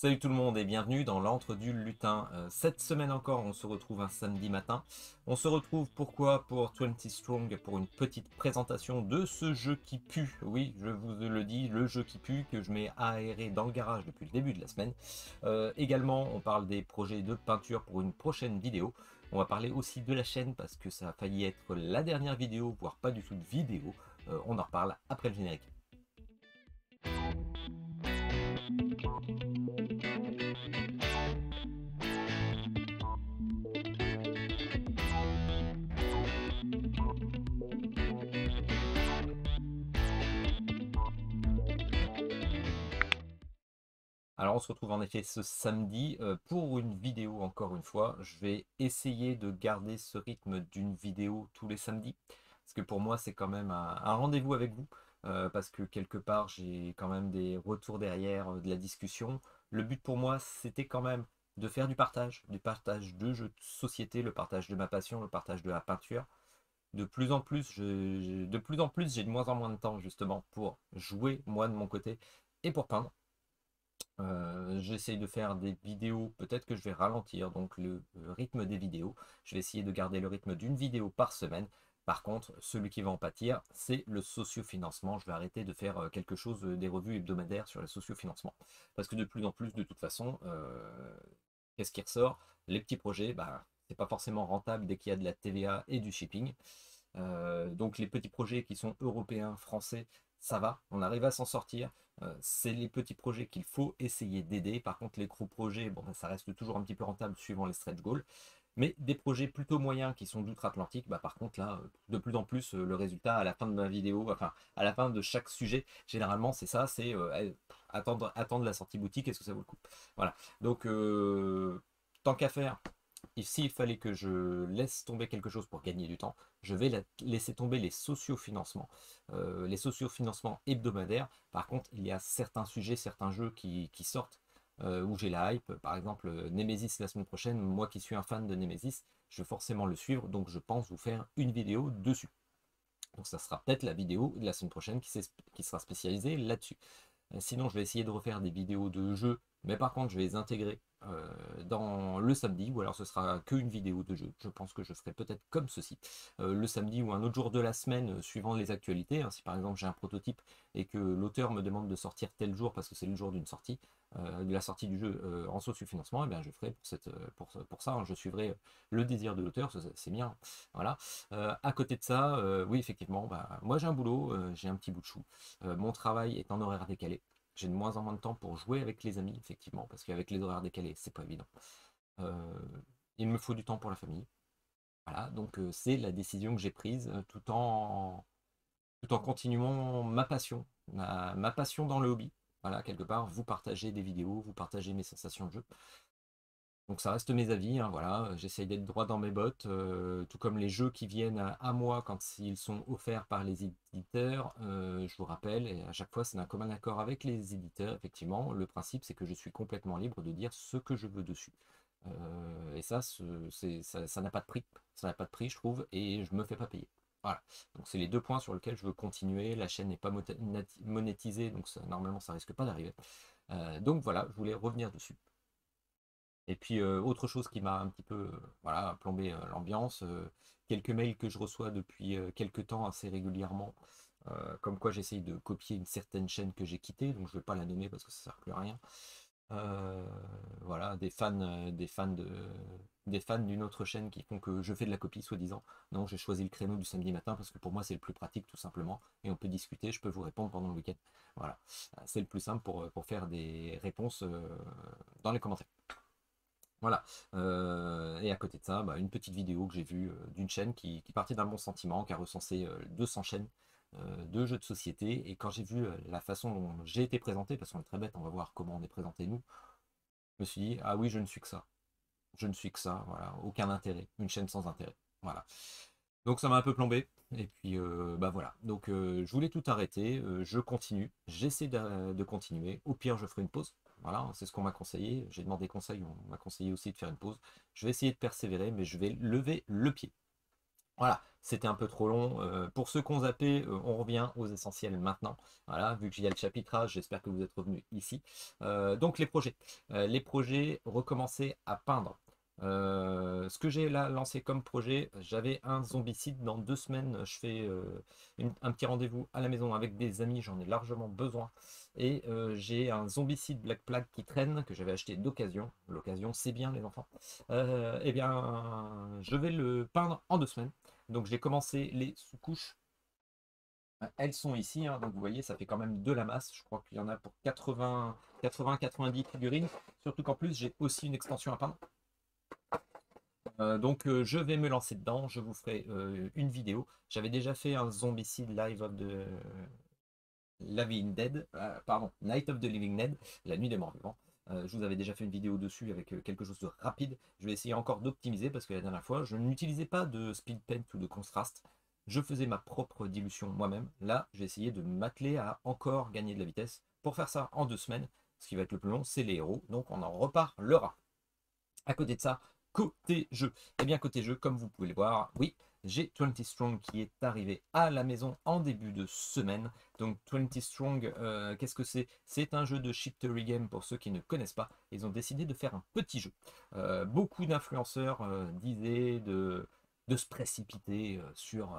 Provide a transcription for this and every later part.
Salut tout le monde et bienvenue dans l'antre du lutin. Cette semaine encore, on se retrouve un samedi matin. On se retrouve pourquoi? Pour 20 Strong, pour une petite présentation de ce jeu qui pue. Oui, je vous le dis, le jeu qui pue que je mets aéré dans le garage depuis le début de la semaine. Également, on parle des projets de peinture pour une prochaine vidéo. On va parler aussi de la chaîne parce que ça a failli être la dernière vidéo, voire pas du tout de vidéo. On en reparle après le générique. Alors on se retrouve en effet ce samedi pour une vidéo encore une fois. Je vais essayer de garder ce rythme d'une vidéo tous les samedis. Parce que pour moi c'est quand même un rendez-vous avec vous. Parce que quelque part j'ai quand même des retours derrière de la discussion. Le but pour moi c'était quand même de faire du partage de jeux de société, le partage de ma passion, le partage de la peinture. De plus en plus, j'ai de moins en moins de temps justement pour jouer moi de mon côté et pour peindre. J'essaye de faire des vidéos, peut-être que je vais ralentir donc le rythme des vidéos. Je vais essayer de garder le rythme d'une vidéo par semaine. Par contre, celui qui va en pâtir, c'est le sociofinancement. Je vais arrêter de faire quelque chose des revues hebdomadaires sur le sociofinancement. Parce que de plus en plus, de toute façon, qu'est-ce qui ressort? Les petits projets, bah, c'est pas forcément rentable dès qu'il y a de la TVA et du shipping. Donc les petits projets qui sont européens, français, ça va, on arrive à s'en sortir. C'est les petits projets qu'il faut essayer d'aider. Par contre, les gros projets, bon, ben, ça reste toujours un petit peu rentable suivant les stretch goals. Mais des projets plutôt moyens qui sont d'outre-Atlantique, bah, par contre, là, de plus en plus, le résultat à la fin de ma vidéo, enfin, à la fin de chaque sujet, généralement, c'est ça, c'est attendre la sortie boutique, est-ce que ça vaut le coup? Voilà. Donc, tant qu'à faire, et s'il fallait que je laisse tomber quelque chose pour gagner du temps, je vais laisser tomber les sociofinancements. Les sociofinancements hebdomadaires, par contre, il y a certains sujets, certains jeux qui sortent, où j'ai la hype. Par exemple, Nemesis la semaine prochaine, moi qui suis un fan de Nemesis, je vais forcément le suivre, donc je pense vous faire une vidéo dessus. Donc ça sera peut-être la vidéo de la semaine prochaine qui sera spécialisée là-dessus. Sinon, je vais essayer de refaire des vidéos de jeux, mais par contre, je vais les intégrer dans le samedi, ou alors ce sera qu'une vidéo de jeu. Je pense que je ferai peut-être comme ceci. Le samedi ou un autre jour de la semaine, suivant les actualités. Hein, si par exemple j'ai un prototype et que l'auteur me demande de sortir tel jour parce que c'est le jour d'une sortie, de la sortie du jeu en socio-financement, eh bien je ferai pour ça, hein, je suivrai le désir de l'auteur, c'est bien. Voilà. À côté de ça, oui, effectivement, bah, moi j'ai un boulot, j'ai un petit bout de chou. Mon travail est en horaire décalé. J'ai de moins en moins de temps pour jouer avec les amis, effectivement, parce qu'avec les horaires décalés, c'est pas évident. Euh, il me faut du temps pour la famille. Voilà, donc c'est la décision que j'ai prise tout en continuant ma passion, ma passion dans le hobby. Voilà, quelque part, vous partagez des vidéos, vous partagez mes sensations de jeu. Donc ça reste mes avis, hein, voilà, j'essaye d'être droit dans mes bottes, tout comme les jeux qui viennent à moi quand ils sont offerts par les éditeurs, je vous rappelle, et à chaque fois c'est d'un commun accord avec les éditeurs, effectivement, le principe c'est que je suis complètement libre de dire ce que je veux dessus. Et ça, ça n'a pas de prix, ça n'a pas de prix je trouve, et je me fais pas payer. Voilà, donc c'est les deux points sur lesquels je veux continuer, la chaîne n'est pas monétisée, donc normalement ça risque pas d'arriver. Donc voilà, je voulais revenir dessus. Et puis autre chose qui m'a un petit peu voilà, plombé l'ambiance, quelques mails que je reçois depuis quelques temps assez régulièrement, comme quoi j'essaye de copier une certaine chaîne que j'ai quittée, donc je ne vais pas la nommer parce que ça ne sert plus à rien. Euh, voilà, des fans d'une autre chaîne qui font que je fais de la copie, soi-disant. Non, j'ai choisi le créneau du samedi matin parce que pour moi c'est le plus pratique tout simplement, et on peut discuter, je peux vous répondre pendant le week-end. Voilà, c'est le plus simple pour faire des réponses dans les commentaires. Voilà. Et à côté de ça, bah, une petite vidéo que j'ai vue d'une chaîne qui partait d'un bon sentiment, qui a recensé 200 chaînes de jeux de société. Et quand j'ai vu la façon dont j'ai été présenté, parce qu'on est très bête, on va voir comment on est présenté nous, je me suis dit, ah oui, je ne suis que ça. Je ne suis que ça, voilà. Aucun intérêt. Une chaîne sans intérêt. Voilà. Donc ça m'a un peu plombé. Et puis bah voilà. Donc je voulais tout arrêter. Je continue. J'essaie de continuer. Au pire, je ferai une pause. Voilà, c'est ce qu'on m'a conseillé. J'ai demandé conseil. On m'a conseillé aussi de faire une pause. Je vais essayer de persévérer, mais je vais lever le pied. Voilà, c'était un peu trop long. Pour ceux qui ont zappé, on revient aux essentiels maintenant. Voilà, vu que j'y ai le chapitrage, j'espère que vous êtes revenus ici. Donc les projets. Les projets, recommencer à peindre. Ce que j'ai là lancé comme projet, j'avais un zombicide dans 2 semaines. Je fais un petit rendez-vous à la maison avec des amis, j'en ai largement besoin. Et j'ai un zombicide Black Plague qui traîne, que j'avais acheté d'occasion. L'occasion, c'est bien les enfants. Eh bien, je vais le peindre en 2 semaines. Donc j'ai commencé les sous-couches. Elles sont ici, hein, donc vous voyez, ça fait quand même de la masse. Je crois qu'il y en a pour 80-90 figurines. Surtout qu'en plus, j'ai aussi une extension à peindre. Donc je vais me lancer dedans. Je vous ferai une vidéo. J'avais déjà fait un Zombicide Live of the Living Dead. Pardon, Night of the Living Dead, la nuit des morts vivants. Je vous avais déjà fait une vidéo dessus avec quelque chose de rapide. Je vais essayer encore d'optimiser parce que la dernière fois, je n'utilisais pas de speed paint ou de contraste. Je faisais ma propre dilution moi-même. Là, j'ai essayé de m'atteler à encore gagner de la vitesse. Pour faire ça en 2 semaines, ce qui va être le plus long, c'est les héros. Donc on en reparlera. À côté de ça, côté jeu. Eh bien, côté jeu, comme vous pouvez le voir, oui, j'ai 20 Strong qui est arrivé à la maison en début de semaine. Donc 20 Strong, qu'est-ce que c'est? C'est un jeu de Chip Theory Game pour ceux qui ne connaissent pas. Ils ont décidé de faire un petit jeu. Beaucoup d'influenceurs disaient de se précipiter sur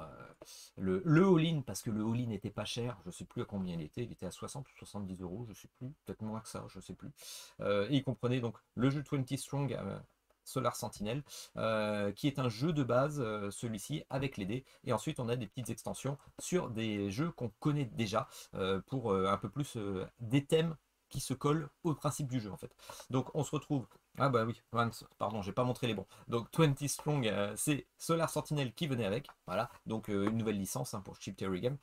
le all-in, parce que le all-in n'était pas cher, je ne sais plus à combien il était à 60 ou 70 euros, je ne sais plus, peut-être moins que ça, je ne sais plus. Et il comprenait donc le jeu 20 Strong Solar Sentinel, qui est un jeu de base, celui-ci, avec les dés. Et ensuite, on a des petites extensions sur des jeux qu'on connaît déjà, pour un peu plus des thèmes qui se collent au principe du jeu, en fait. Donc, on se retrouve... Ah bah oui, pardon, j'ai pas montré les bons. Donc 20 Strong, c'est Solar Sentinel qui venait avec. Voilà, donc une nouvelle licence hein, pour Chip Theory Game.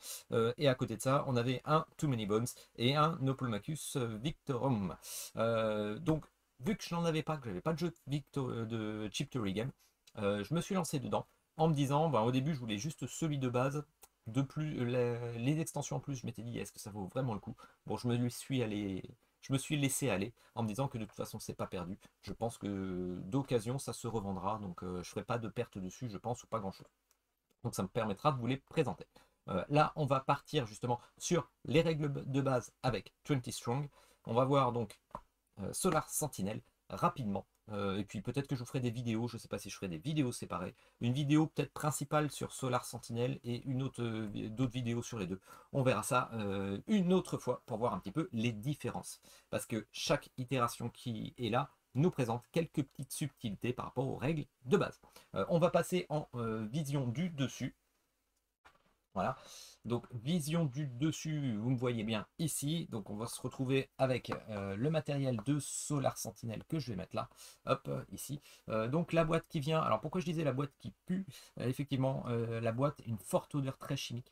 Et à côté de ça, on avait un Too Many Bones et un Noplomachus Victorum. Donc vu que je n'en avais pas, que j'avais pas de jeu de Chip Theory Game, je me suis lancé dedans en me disant, ben, au début je voulais juste celui de base, de plus les extensions en plus, je m'étais dit est-ce que ça vaut vraiment le coup? Bon, je me suis laissé aller en me disant que de toute façon c'est pas perdu. Je pense que d'occasion ça se revendra, donc je ferai pas de perte dessus, je pense, ou pas grand chose. Donc ça me permettra de vous les présenter. Là, on va partir justement sur les règles de base avec 20 Strong. On va voir donc Solar Sentinel rapidement. Et puis peut-être que je vous ferai des vidéos, je ne sais pas si je ferai des vidéos séparées. Une vidéo peut-être principale sur Solar Sentinel et une autre, d'autres vidéos sur les deux. On verra ça une autre fois pour voir un petit peu les différences. Parce que chaque itération qui est là nous présente quelques petites subtilités par rapport aux règles de base. On va passer en vision du dessus. Voilà. Donc vision du dessus, vous me voyez bien ici. Donc on va se retrouver avec le matériel de Solar Sentinel que je vais mettre là. Hop, ici. Donc la boîte qui vient. Alors pourquoi je disais la boîte qui pue? Effectivement, la boîte, une forte odeur très chimique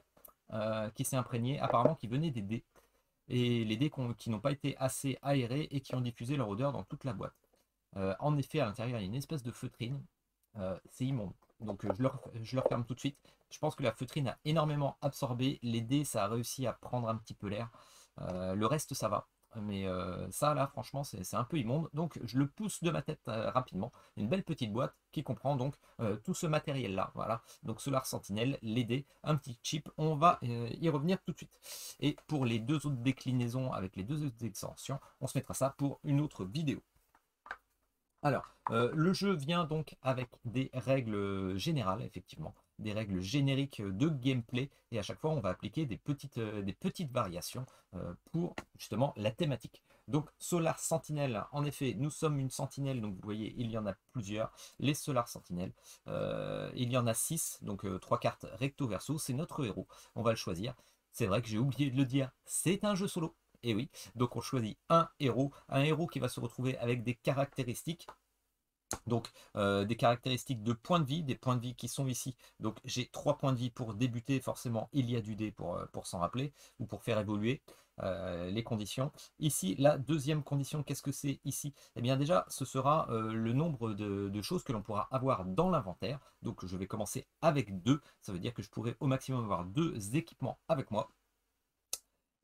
qui s'est imprégnée, apparemment qui venait des dés. Et les dés qui n'ont pas été assez aérés et qui ont diffusé leur odeur dans toute la boîte. En effet, à l'intérieur, il y a une espèce de feutrine. C'est immonde. Donc je le referme tout de suite. Je pense que la feutrine a énormément absorbé. Les dés, ça a réussi à prendre un petit peu l'air. Le reste, ça va. Mais ça, là, franchement, c'est un peu immonde. Donc je le pousse de ma tête rapidement. Une belle petite boîte qui comprend donc tout ce matériel-là. Voilà. Donc Solar Sentinel, les dés, un petit chip. On va y revenir tout de suite. Et pour les deux autres déclinaisons avec les deux autres extensions, on se mettra ça pour une autre vidéo. Alors, le jeu vient donc avec des règles générales, effectivement, des règles génériques de gameplay, et à chaque fois on va appliquer des petites variations pour justement la thématique. Donc Solar Sentinel, en effet, nous sommes une sentinelle, donc vous voyez, il y en a plusieurs, les Solar Sentinelles, il y en a 6, donc 3 cartes recto verso, c'est notre héros, on va le choisir. C'est vrai que j'ai oublié de le dire, c'est un jeu solo. Et oui, donc on choisit un héros qui va se retrouver avec des caractéristiques. Donc des caractéristiques de points de vie, des points de vie qui sont ici. Donc j'ai 3 points de vie pour débuter, forcément il y a du dé pour s'en rappeler, ou pour faire évoluer les conditions. Ici, la deuxième condition, qu'est-ce que c'est ici? Eh bien déjà, ce sera le nombre de choses que l'on pourra avoir dans l'inventaire. Donc je vais commencer avec 2, ça veut dire que je pourrai au maximum avoir 2 équipements avec moi.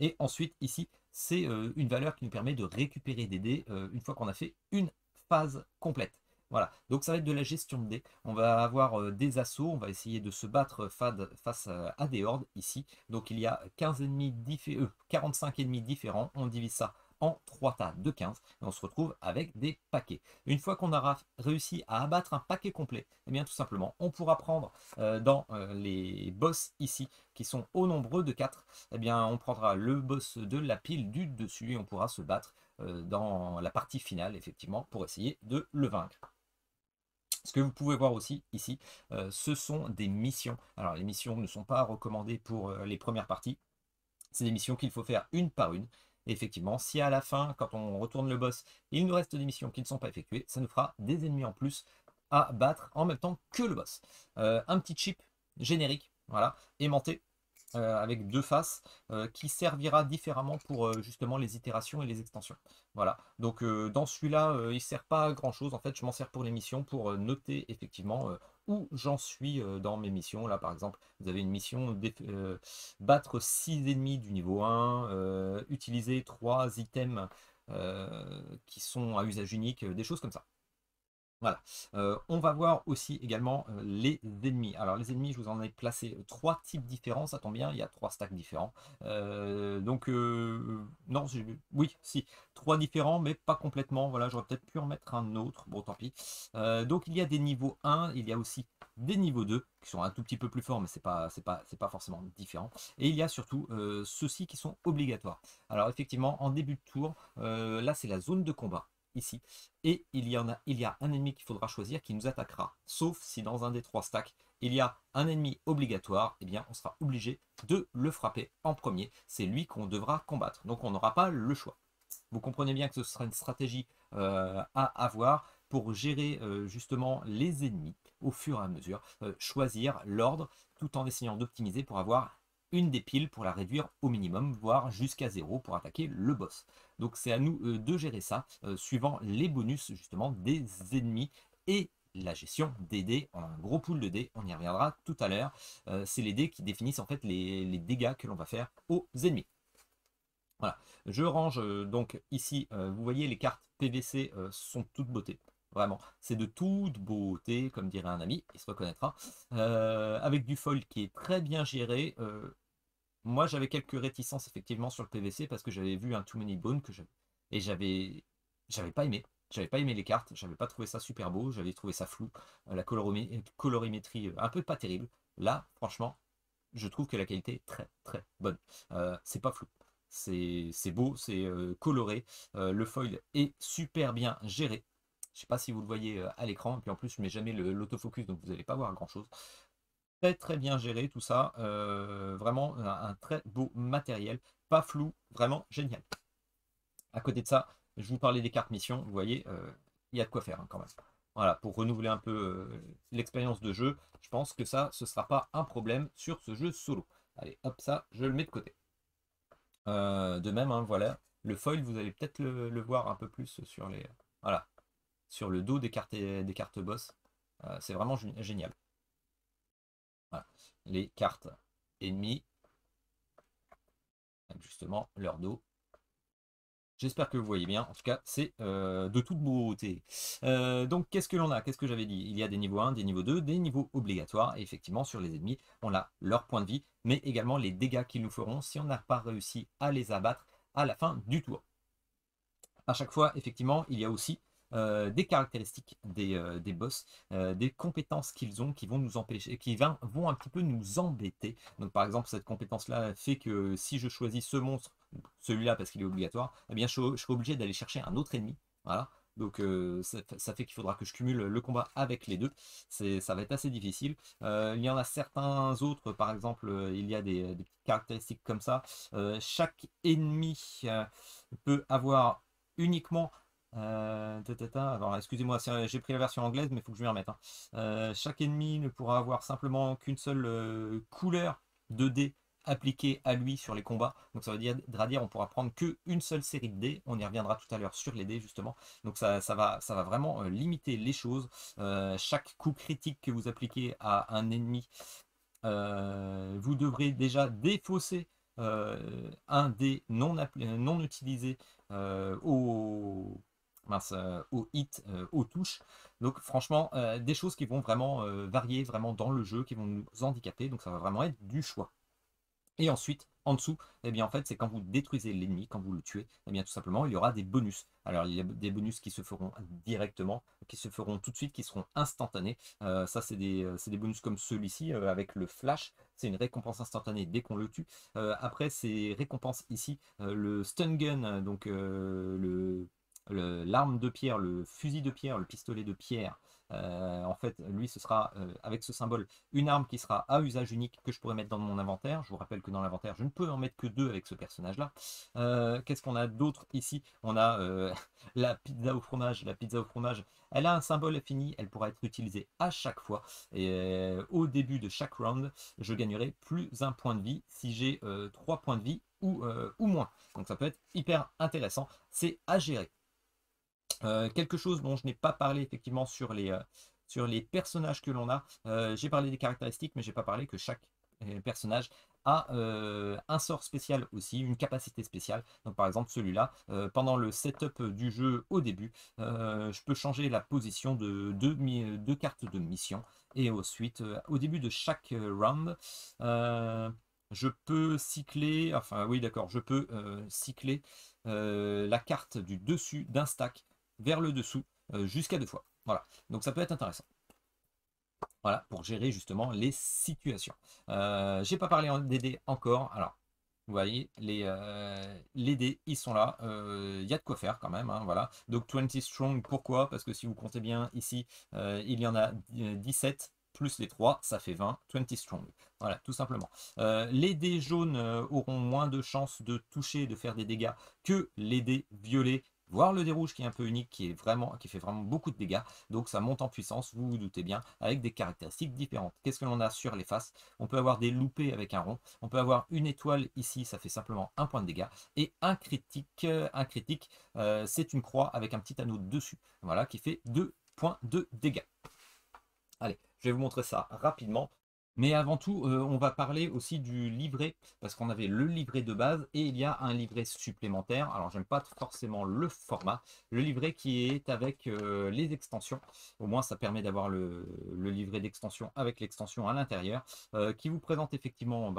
Et ensuite, ici, c'est une valeur qui nous permet de récupérer des dés une fois qu'on a fait une phase complète. Voilà, donc ça va être de la gestion de dés. On va avoir des assauts, on va essayer de se battre face à des hordes ici. Donc il y a 45 ennemis différents, on divise ça en 3 tas de 15 et on se retrouve avec des paquets. Une fois qu'on aura réussi à abattre un paquet complet, eh bien tout simplement, on pourra prendre dans les boss ici, qui sont au nombre de 4, eh bien on prendra le boss de la pile du dessus et on pourra se battre dans la partie finale, effectivement, pour essayer de le vaincre. Ce que vous pouvez voir aussi ici, ce sont des missions. Alors les missions ne sont pas recommandées pour les premières parties. C'est des missions qu'il faut faire une par une. Et effectivement, si à la fin, quand on retourne le boss, il nous reste des missions qui ne sont pas effectuées, ça nous fera des ennemis en plus à battre en même temps que le boss. Un petit chip générique, voilà, aimanté, avec deux faces, qui servira différemment pour justement les itérations et les extensions. Voilà, donc dans celui-là, il ne sert pas à grand chose. En fait, je m'en sers pour les missions, pour noter effectivement où j'en suis dans mes missions. Là, par exemple, vous avez une mission battre 6 ennemis du niveau 1, utiliser 3 items qui sont à usage unique, des choses comme ça. Voilà. On va voir aussi également les ennemis. Alors les ennemis, je vous en ai placé 3 types différents, ça tombe bien, il y a 3 stacks différents. Non, oui, si, 3 différents, mais pas complètement. Voilà, j'aurais peut-être pu en mettre un autre, bon tant pis. Donc il y a des niveaux 1, il y a aussi des niveaux 2, qui sont un tout petit peu plus forts, mais c'est pas forcément différent. Et il y a surtout ceux-ci qui sont obligatoires. Alors effectivement, en début de tour, là c'est la zone de combat ici. Et il y a un ennemi qu'il faudra choisir qui nous attaquera. Sauf si dans un des 3 stacks, il y a un ennemi obligatoire, eh bien on sera obligé de le frapper en premier. C'est lui qu'on devra combattre. Donc on n'aura pas le choix. Vous comprenez bien que ce sera une stratégie à avoir pour gérer justement les ennemis au fur et à mesure. Choisir l'ordre tout en essayant d'optimiser pour avoir une des piles pour la réduire au minimum, voire jusqu'à 0 pour attaquer le boss. Donc c'est à nous de gérer ça, suivant les bonus justement des ennemis et la gestion des dés. On a un gros pool de dés, on y reviendra tout à l'heure. C'est les dés qui définissent en fait les dégâts que l'on va faire aux ennemis. Voilà, je range donc ici, vous voyez les cartes PVC sont toutes beauté. Vraiment, c'est de toute beauté, comme dirait un ami, il se reconnaîtra. Avec du foil qui est très bien géré. Moi, j'avais quelques réticences effectivement sur le PVC parce que j'avais vu un Too Many Bones et j'avais pas aimé. J'avais pas aimé les cartes, j'avais pas trouvé ça super beau, j'avais trouvé ça flou. La colorimétrie un peu pas terrible. Là, franchement, je trouve que la qualité est très très bonne. C'est pas flou. C'est beau, c'est coloré. Le foil est super bien géré. Je sais pas si vous le voyez à l'écran. Et puis en plus, je mets jamais l'autofocus, donc vous n'allez pas voir grand chose. Très très bien géré tout ça. Vraiment un très beau matériel. Pas flou, vraiment génial. À côté de ça, je vous parlais des cartes missions. Vous voyez, il y a de quoi faire quand même. Voilà, pour renouveler un peu l'expérience de jeu, je pense que ça, ce ne sera pas un problème sur ce jeu solo. Allez, hop, ça, je le mets de côté. De même, hein, voilà, le foil, vous allez peut-être le voir un peu plus sur voilà, sur le dos des cartes boss. C'est vraiment génial. Voilà. Les cartes ennemies, avec justement leur dos. J'espère que vous voyez bien. En tout cas, c'est de toute beauté. Donc, qu'est-ce que l'on a? Qu'est-ce que j'avais dit? Il y a des niveaux 1, des niveaux 2, des niveaux obligatoires. Et effectivement, sur les ennemis, on a leur point de vie, mais également les dégâts qu'ils nous feront si on n'a pas réussi à les abattre à la fin du tour. À chaque fois, effectivement, il y a aussi des caractéristiques des boss, des compétences qu'ils ont qui vont nous empêcher, vont un petit peu nous embêter. Donc par exemple, cette compétence-là fait que si je choisis ce monstre, celui-là parce qu'il est obligatoire, eh bien je serai obligé d'aller chercher un autre ennemi. Voilà. Donc ça fait qu'il faudra que je cumule le combat avec les deux. Ça va être assez difficile. Il y en a certains autres, par exemple, il y a des petites caractéristiques comme ça. Chaque ennemi peut avoir uniquement alors excusez-moi, j'ai pris la version anglaise, mais il faut que je m'y remette, hein. Chaque ennemi ne pourra avoir simplement qu'une seule couleur de dés appliquée à lui sur les combats. Donc ça veut dire on pourra prendre qu'une seule série de dés. On y reviendra tout à l'heure sur les dés justement. Donc ça va vraiment limiter les choses. Chaque coup critique que vous appliquez à un ennemi, vous devrez déjà défausser un dé non utilisé mince, au hit, aux touches. Donc franchement, des choses qui vont vraiment varier vraiment dans le jeu, qui vont nous handicaper. Donc ça va vraiment être du choix. Et ensuite, en dessous, eh bien en fait, c'est quand vous détruisez l'ennemi, quand vous le tuez, eh bien tout simplement, il y aura des bonus. Alors, il y a des bonus qui se feront directement, qui se feront tout de suite, qui seront instantanés. Ça, c'est des bonus comme celui-ci, avec le flash. C'est une récompense instantanée dès qu'on le tue. Après, ces récompenses ici, le stun gun, donc l'arme de pierre, le fusil de pierre, le pistolet de pierre. En fait, lui, ce sera avec ce symbole une arme qui sera à usage unique que je pourrais mettre dans mon inventaire. Je vous rappelle que dans l'inventaire, je ne peux en mettre que 2 avec ce personnage-là. Qu'est-ce qu'on a d'autre ici? On a la pizza au fromage. La pizza au fromage, elle a un symbole infini. Elle pourra être utilisée à chaque fois. Et au début de chaque round, je gagnerai plus un point de vie si j'ai 3 points de vie ou moins. Donc ça peut être hyper intéressant. C'est à gérer. Quelque chose dont je n'ai pas parlé effectivement sur les personnages que l'on a. J'ai parlé des caractéristiques, mais j'ai pas parlé que chaque personnage a un sort spécial aussi, une capacité spéciale. Donc par exemple celui-là, pendant le setup du jeu au début, je peux changer la position de deux cartes de mission. Et ensuite, au début de chaque round, je peux cycler, enfin oui d'accord, je peux cycler la carte du dessus d'un stack vers le dessous jusqu'à 2 fois. Voilà, donc ça peut être intéressant. Voilà, pour gérer justement les situations. J'ai pas parlé des dés encore. Alors, vous voyez, les dés, ils sont là. Il y a de quoi faire quand même. Hein, voilà. Donc 20 strong, pourquoi? Parce que si vous comptez bien ici, il y en a 17 plus les 3, ça fait 20. 20 strong. Voilà, tout simplement. Les dés jaunes auront moins de chances de toucher, de faire des dégâts que les dés violets, voire le dé rouge qui est un peu unique, qui fait vraiment beaucoup de dégâts. Donc ça monte en puissance, vous vous doutez bien, avec des caractéristiques différentes. Qu'est-ce que l'on a sur les faces? On peut avoir des loupés avec un rond, on peut avoir une étoile ici, ça fait simplement un point de dégâts, et un critique, c'est une croix avec un petit anneau dessus, voilà, qui fait 2 points de dégâts. Allez, je vais vous montrer ça rapidement. Mais avant tout, on va parler aussi du livret, parce qu'on avait le livret de base et il y a un livret supplémentaire. Alors, j'aime pas forcément le format, le livret qui est avec les extensions. Au moins, ça permet d'avoir le livret d'extension avec l'extension à l'intérieur, qui vous présente effectivement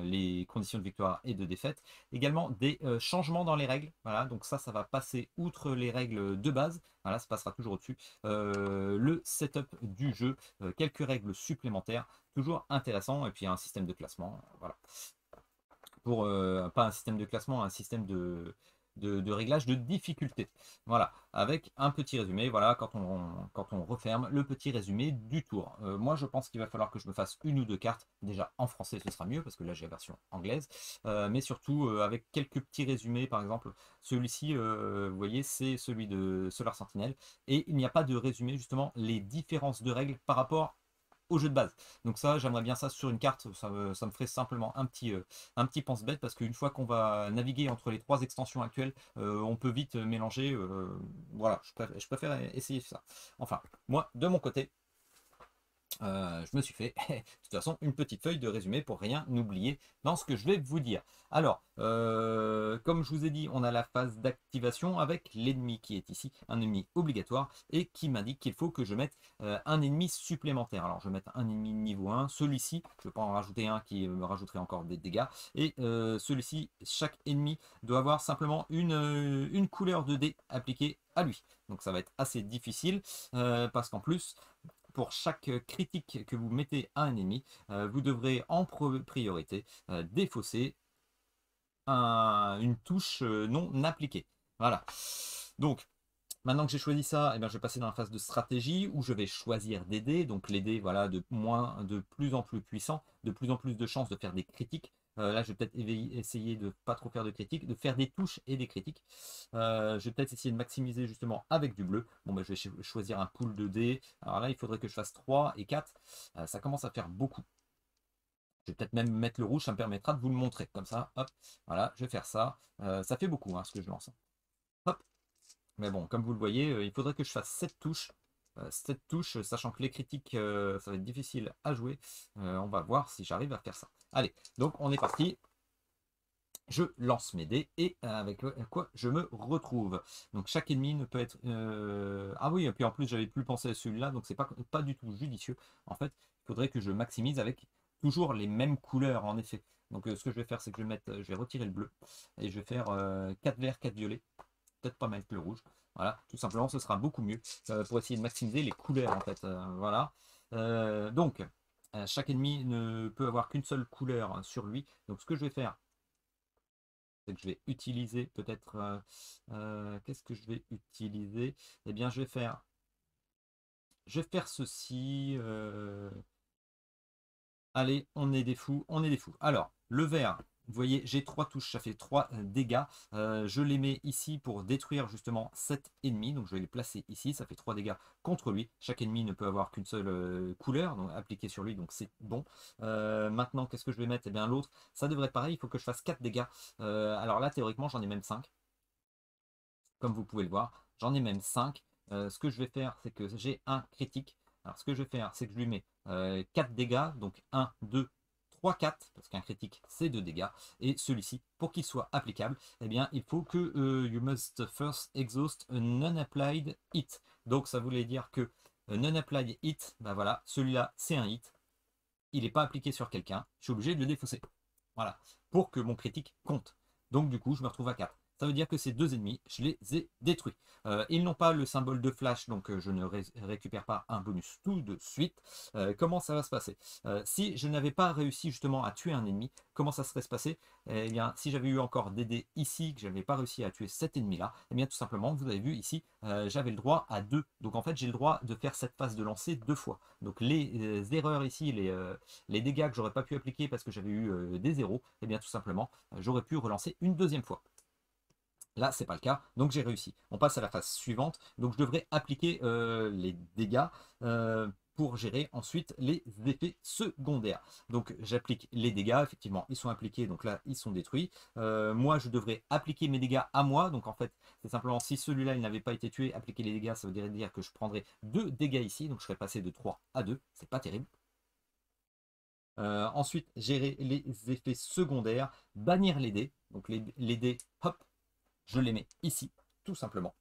les conditions de victoire et de défaite. Également des changements dans les règles. Voilà, donc ça va passer outre les règles de base. Voilà, ça passera toujours au-dessus. Le setup du jeu, quelques règles supplémentaires, toujours intéressant, et puis un système de classement, voilà. Pour, pas un système de classement, un système de réglage de difficulté. Voilà, avec un petit résumé, voilà, quand on referme le petit résumé du tour. Moi, je pense qu'il va falloir que je me fasse une ou deux cartes. Déjà, en français, ce sera mieux, parce que là, j'ai la version anglaise. Mais surtout, avec quelques petits résumés, par exemple, celui-ci, vous voyez, c'est celui de Solar Sentinel. Et il n'y a pas de résumé, justement, les différences de règles par rapport au jeu de base. Donc ça, j'aimerais bien ça sur une carte, ça me ferait simplement un petit pense-bête, parce qu'une fois qu'on va naviguer entre les 3 extensions actuelles, on peut vite mélanger. Voilà, je préfère essayer ça. Enfin, moi, de mon côté, je me suis fait, de toute façon, une petite feuille de résumé pour rien oublier dans ce que je vais vous dire. Alors, comme je vous ai dit, on a la phase d'activation avec l'ennemi qui est ici, un ennemi obligatoire, et qui m'indique qu'il faut que je mette un ennemi supplémentaire. Alors, je vais mettre un ennemi niveau 1, celui-ci, je ne vais pas en rajouter un qui me rajouterait encore des dégâts, et celui-ci, chaque ennemi doit avoir simplement une couleur de dé appliquée à lui. Donc ça va être assez difficile, parce qu'en plus, pour chaque critique que vous mettez à un ennemi, vous devrez en priorité défausser une touche non appliquée. Voilà. Donc, maintenant que j'ai choisi ça, eh bien, je vais passer dans la phase de stratégie où je vais choisir des dés. Donc les dés, voilà, de plus en plus puissants, de plus en plus de chances de faire des critiques. Là, je vais peut-être essayer de pas trop faire de critiques, de faire des touches et des critiques. Je vais peut-être essayer de maximiser justement avec du bleu. Bon, je vais choisir un pool de dés. Alors là, il faudrait que je fasse 3 et 4. Ça commence à faire beaucoup. Je vais peut-être même mettre le rouge, ça me permettra de vous le montrer. Comme ça, hop, voilà, je vais faire ça. Ça fait beaucoup, hein, ce que je lance. Hop. Mais bon, comme vous le voyez, il faudrait que je fasse 7 touches. 7 touches, sachant que les critiques, ça va être difficile à jouer. On va voir si j'arrive à faire ça. Allez, donc on est parti. je lance mes dés et avec quoi je me retrouve. Donc chaque ennemi ne peut être... Ah oui, et puis en plus j'avais plus pensé à celui-là, donc c'est pas du tout judicieux. En fait, il faudrait que je maximise avec toujours les mêmes couleurs en effet. Donc ce que je vais faire, c'est que je vais retirer le bleu et je vais faire 4 verts, 4 violets. Peut-être pas mettre le rouge. Voilà, tout simplement, ce sera beaucoup mieux pour essayer de maximiser les couleurs en fait. Voilà. Donc, chaque ennemi ne peut avoir qu'une seule couleur sur lui. Donc ce que je vais faire, c'est que je vais utiliser peut-être... qu'est-ce que je vais utiliser? Eh bien, je vais faire ceci. Allez, on est des fous, on est des fous. Alors, le vert, vous voyez, j'ai 3 touches, ça fait 3 dégâts. Je les mets ici pour détruire justement cet ennemi. Donc je vais les placer ici, ça fait 3 dégâts contre lui. Chaque ennemi ne peut avoir qu'une seule couleur donc appliquée sur lui, donc c'est bon. Maintenant, qu'est-ce que je vais mettre? Eh bien l'autre, ça devrait être pareil, il faut que je fasse 4 dégâts. Alors là, théoriquement, j'en ai même 5, comme vous pouvez le voir. J'en ai même 5. Ce que je vais faire, c'est que j'ai un critique. Alors ce que je vais faire, c'est que je lui mets 4 dégâts, donc 1, 2, 3, 4, parce qu'un critique c'est 2 dégâts, et celui-ci, pour qu'il soit applicable, eh bien il faut que you must first exhaust a non-applied hit. Donc ça voulait dire que non-applied hit, bah voilà, celui-là c'est un hit, il n'est pas appliqué sur quelqu'un, je suis obligé de le défausser. Voilà, pour que mon critique compte. Donc du coup, je me retrouve à 4. Ça veut dire que ces deux ennemis, je les ai détruits. Ils n'ont pas le symbole de flash, donc je ne récupère pas un bonus tout de suite. Comment ça va se passer? Si je n'avais pas réussi justement à tuer un ennemi, comment ça serait se passer? Eh bien, si j'avais eu encore des dés ici, que je n'avais pas réussi à tuer cet ennemi-là, eh bien tout simplement, vous avez vu ici, j'avais le droit à 2. Donc en fait, j'ai le droit de faire cette phase de lancer 2 fois. Donc les erreurs ici, les dégâts que j'aurais pas pu appliquer parce que j'avais eu des zéros, et bien tout simplement, j'aurais pu relancer une deuxième fois. Là, c'est pas le cas, donc j'ai réussi. On passe à la phase suivante, donc je devrais appliquer les dégâts pour gérer ensuite les effets secondaires. Donc j'applique les dégâts, effectivement, ils sont appliqués, donc là, ils sont détruits. Moi, je devrais appliquer mes dégâts à moi, donc en fait, c'est simplement si celui-là, il n'avait pas été tué, appliquer les dégâts, ça veut dire que je prendrais 2 dégâts ici, donc je serais passé de 3 à 2, c'est pas terrible. Ensuite, gérer les effets secondaires, bannir les dés. Donc les dés, hop, je les mets ici, tout simplement.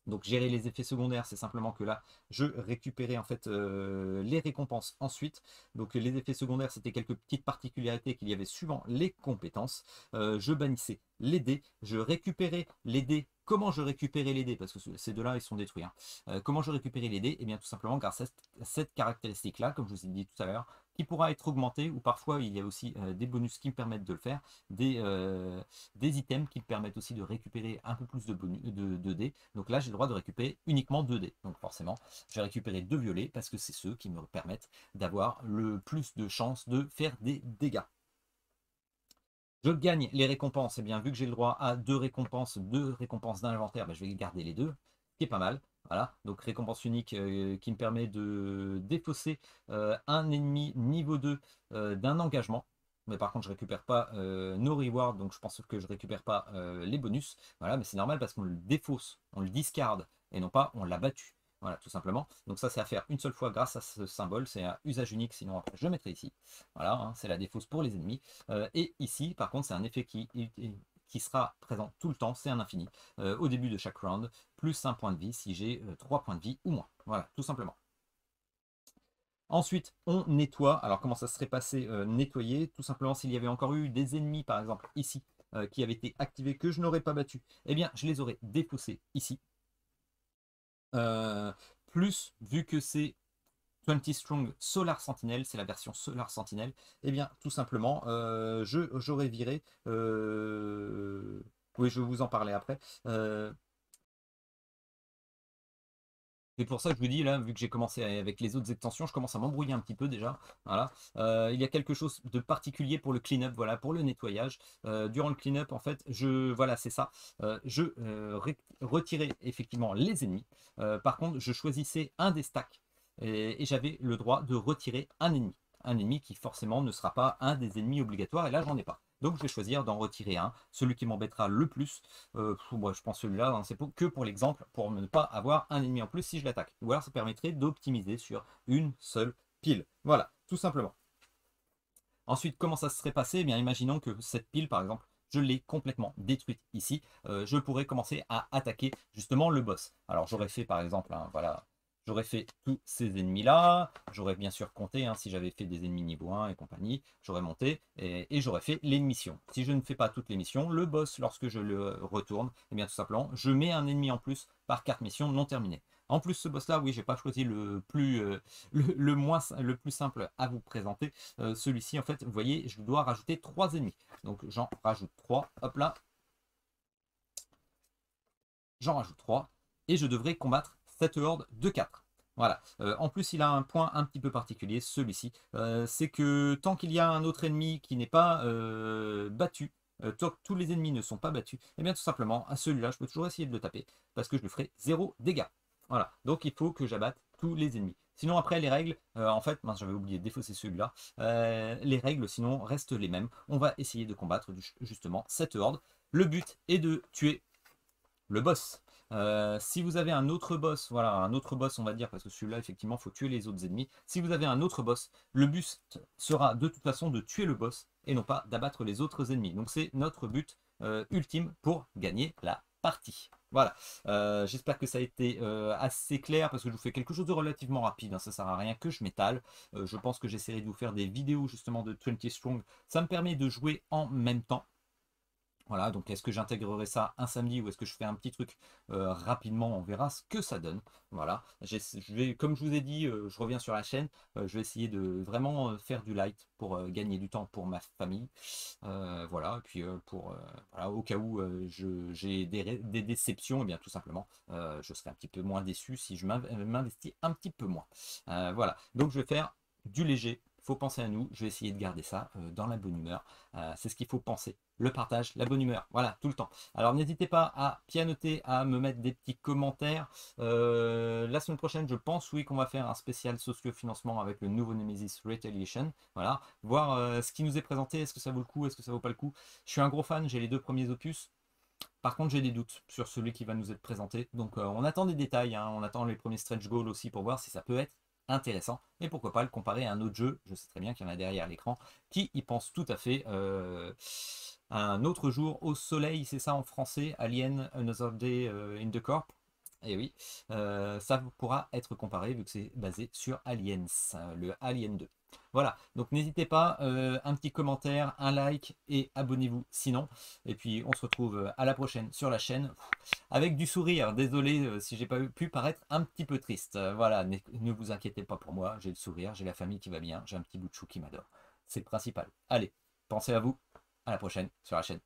Donc gérer les effets secondaires, c'est simplement que là, je récupérais en fait les récompenses ensuite. Donc les effets secondaires, c'était quelques petites particularités qu'il y avait suivant les compétences. Je bannissais les dés, je récupérais les dés. Comment je récupérais les dés? Parce que ces deux-là, ils sont détruits. Comment je récupérais les dés? Eh bien tout simplement grâce à cette caractéristique-là, comme je vous ai dit tout à l'heure, qui pourra être augmentée, ou parfois il y a aussi des bonus qui me permettent de le faire, des items qui me permettent aussi de récupérer un peu plus de dés. Donc là, j'ai le droit de récupérer uniquement 2 dés. Donc forcément, j'ai récupéré 2 violets parce que c'est ceux qui me permettent d'avoir le plus de chances de faire des dégâts. Je gagne les récompenses. Et bien, vu que j'ai le droit à 2 récompenses d'inventaire, ben, je vais garder les 2, ce qui est pas mal. Voilà, donc récompense unique qui me permet de défausser un ennemi niveau 2 d'un engagement. Mais par contre, je récupère pas nos rewards, donc je pense que je récupère pas les bonus. Voilà, mais c'est normal parce qu'on le défausse, on le discarde, et non pas on l'a battu. Voilà, tout simplement. Donc ça, c'est à faire une seule fois grâce à ce symbole. C'est un usage unique, sinon après je le mettrai ici. Voilà, hein, c'est la défausse pour les ennemis. Et ici, par contre, c'est un effet qui sera présent tout le temps, c'est un infini. Au début de chaque round, plus un point de vie si j'ai 3 points de vie ou moins. Voilà, tout simplement. Ensuite, on nettoie. Alors, comment ça serait passé nettoyer? Tout simplement, s'il y avait encore eu des ennemis, par exemple, ici, qui avaient été activés, que je n'aurais pas battu, eh bien, je les aurais défaussés ici. Plus, vu que c'est 20 Strong Solar Sentinel, c'est la version Solar Sentinel, eh bien, tout simplement, j'aurais viré... oui, je vais vous en parler après. C'est pour ça que je vous dis, là, vu que j'ai commencé avec les autres extensions, je commence à m'embrouiller un petit peu déjà. Voilà. Il y a quelque chose de particulier pour le clean-up, voilà, pour le nettoyage. Durant le clean-up, en fait, voilà, c'est ça. Retirais effectivement les ennemis. Par contre, je choisissais un des stacks et j'avais le droit de retirer un ennemi. Un ennemi qui forcément ne sera pas un des ennemis obligatoires, et là, j'en ai pas. Donc, je vais choisir d'en retirer un, celui qui m'embêtera le plus. Moi, je pense celui-là, hein, c'est que pour l'exemple, pour ne pas avoir un ennemi en plus si je l'attaque. Ou alors ça permettrait d'optimiser sur une seule pile. Voilà, tout simplement. Ensuite, comment ça se serait passé? Eh bien, imaginons que cette pile, par exemple, je l'ai complètement détruite ici. Je pourrais commencer à attaquer justement le boss. Alors, j'aurais fait, par exemple, voilà, j'aurais fait tous ces ennemis-là. J'aurais bien sûr compté, si j'avais fait des ennemis niveau 1 et compagnie. J'aurais monté et j'aurais fait les missions. Si je ne fais pas toutes les missions, le boss, lorsque je le retourne, eh bien, tout simplement, je mets un ennemi en plus par carte mission non terminée. En plus, ce boss-là, oui, j'ai pas choisi le plus simple à vous présenter. Celui-ci, en fait, vous voyez, je dois rajouter 3 ennemis. Donc, j'en rajoute 3. Hop là. J'en rajoute 3. Et je devrais combattre cette horde de 4. Voilà. En plus, il a un point un petit peu particulier, celui-ci. C'est que tant qu'il y a un autre ennemi qui n'est pas battu, tant que tous les ennemis ne sont pas battus, et bien tout simplement, à celui-là, je peux toujours essayer de le taper, parce que je lui ferai 0 dégâts. Voilà. Donc, il faut que j'abatte tous les ennemis. Sinon, après, les règles, en fait, j'avais oublié de défausser celui-là. Les règles, sinon, restent les mêmes. On va essayer de combattre justement cette horde. Le but est de tuer le boss. Si vous avez un autre boss, voilà, un autre boss, on va dire, parce que celui-là, effectivement, il faut tuer les autres ennemis. Si vous avez un autre boss, le but sera de toute façon de tuer le boss et non pas d'abattre les autres ennemis. Donc, c'est notre but ultime pour gagner la partie. Voilà, j'espère que ça a été assez clair parce que je vous fais quelque chose de relativement rapide, ça sert à rien que je m'étale. Je pense que j'essaierai de vous faire des vidéos justement de 20 Strong. Ça me permet de jouer en même temps. Voilà, donc est-ce que j'intégrerai ça un samedi ou est-ce que je fais un petit truc rapidement, on verra ce que ça donne. Voilà, comme je vous ai dit, je reviens sur la chaîne, je vais essayer de vraiment faire du light pour gagner du temps pour ma famille. Voilà, et puis voilà, au cas où j'ai des déceptions, et bien tout simplement, je serai un petit peu moins déçu si je m'investis un petit peu moins. Voilà, donc je vais faire du léger. Il faut penser à nous, je vais essayer de garder ça dans la bonne humeur. C'est ce qu'il faut penser. Le partage, la bonne humeur, voilà, tout le temps. Alors n'hésitez pas à pianoter, à me mettre des petits commentaires. La semaine prochaine, je pense, oui, qu'on va faire un spécial socio-financement avec le nouveau Nemesis Retaliation. Voilà, voir ce qui nous est présenté, est-ce que ça vaut le coup, est-ce que ça vaut pas le coup. Je suis un gros fan, j'ai les 2 premiers opus. Par contre, j'ai des doutes sur celui qui va nous être présenté. Donc, on attend des détails, on attend les premiers stretch goals aussi pour voir si ça peut être intéressant. Et pourquoi pas le comparer à un autre jeu, je sais très bien qu'il y en a derrière l'écran, qui y pense tout à fait. Un autre jour au soleil, c'est ça en français, Alien Another Day in the Corp. Et oui, ça pourra être comparé vu que c'est basé sur Aliens, le Alien 2. Voilà, donc n'hésitez pas, un petit commentaire, un like et abonnez-vous sinon. Et puis on se retrouve à la prochaine sur la chaîne avec du sourire. Désolé si j'ai pas pu paraître un petit peu triste. Voilà, ne vous inquiétez pas pour moi, j'ai le sourire, j'ai la famille qui va bien, j'ai un petit bout de chou qui m'adore. C'est le principal. Allez, pensez à vous, à la prochaine sur la chaîne.